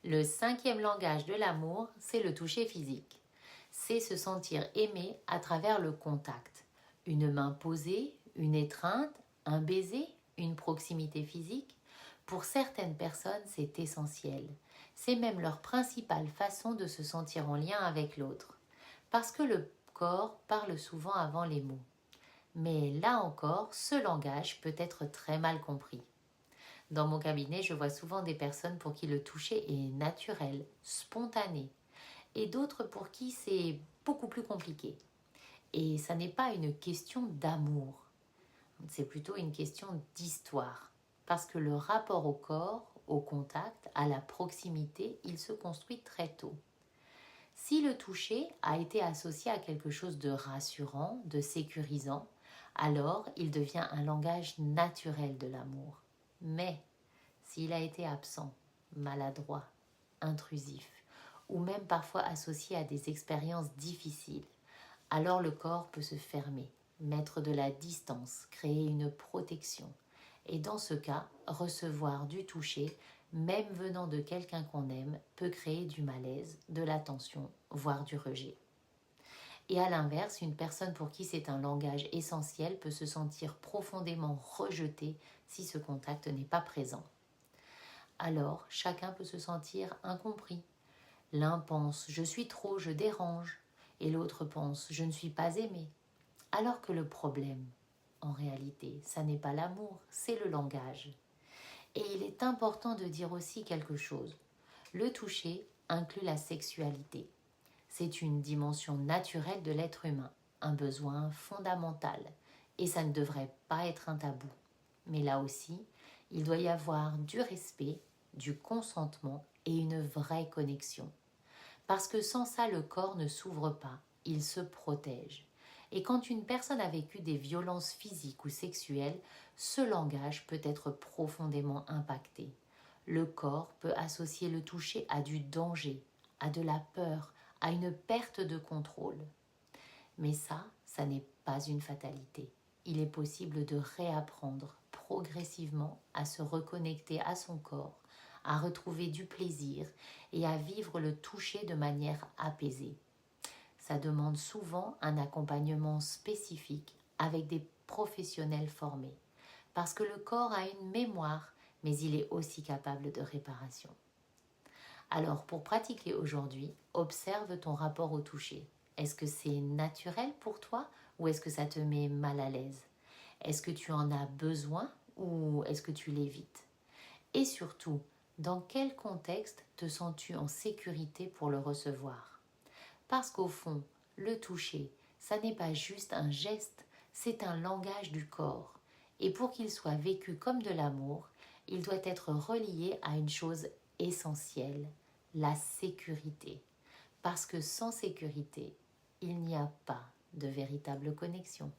Le cinquième langage de l'amour, c'est le toucher physique. C'est se sentir aimé à travers le contact. Une main posée, une étreinte, un baiser, une proximité physique. Pour certaines personnes, c'est essentiel. C'est même leur principale façon de se sentir en lien avec l'autre. Parce que le corps parle souvent avant les mots. Mais là encore, ce langage peut être très mal compris. Dans mon cabinet, je vois souvent des personnes pour qui le toucher est naturel, spontané, et d'autres pour qui c'est beaucoup plus compliqué. Et ça n'est pas une question d'amour, c'est plutôt une question d'histoire. Parce que le rapport au corps, au contact, à la proximité, il se construit très tôt. Si le toucher a été associé à quelque chose de rassurant, de sécurisant, alors il devient un langage naturel de l'amour. Mais s'il a été absent, maladroit, intrusif, ou même parfois associé à des expériences difficiles, alors le corps peut se fermer, mettre de la distance, créer une protection. Et dans ce cas, recevoir du toucher, même venant de quelqu'un qu'on aime, peut créer du malaise, de la tension, voire du rejet. Et à l'inverse, une personne pour qui c'est un langage essentiel peut se sentir profondément rejetée si ce contact n'est pas présent. Alors, chacun peut se sentir incompris. L'un pense « je suis trop, je dérange » et l'autre pense « je ne suis pas aimé ». Alors que le problème, en réalité, ça n'est pas l'amour, c'est le langage. Et il est important de dire aussi quelque chose. Le toucher inclut la sexualité. C'est une dimension naturelle de l'être humain, un besoin fondamental, et ça ne devrait pas être un tabou. Mais là aussi, il doit y avoir du respect, du consentement et une vraie connexion. Parce que sans ça, le corps ne s'ouvre pas, il se protège. Et quand une personne a vécu des violences physiques ou sexuelles, ce langage peut être profondément impacté. Le corps peut associer le toucher à du danger, à de la peur, à une perte de contrôle. Mais ça n'est pas une fatalité. Il est possible de réapprendre progressivement à se reconnecter à son corps, à retrouver du plaisir et à vivre le toucher de manière apaisée. Ça demande souvent un accompagnement spécifique avec des professionnels formés, parce que le corps a une mémoire, mais il est aussi capable de réparation. Alors, pour pratiquer aujourd'hui, observe ton rapport au toucher. Est-ce que c'est naturel pour toi ou est-ce que ça te met mal à l'aise? Est-ce que tu en as besoin ou est-ce que tu l'évites? Et surtout, dans quel contexte te sens-tu en sécurité pour le recevoir? Parce qu'au fond, le toucher, ça n'est pas juste un geste, c'est un langage du corps. Et pour qu'il soit vécu comme de l'amour, il doit être relié à une chose essentielle, la sécurité. Parce que sans sécurité, il n'y a pas de véritable connexion.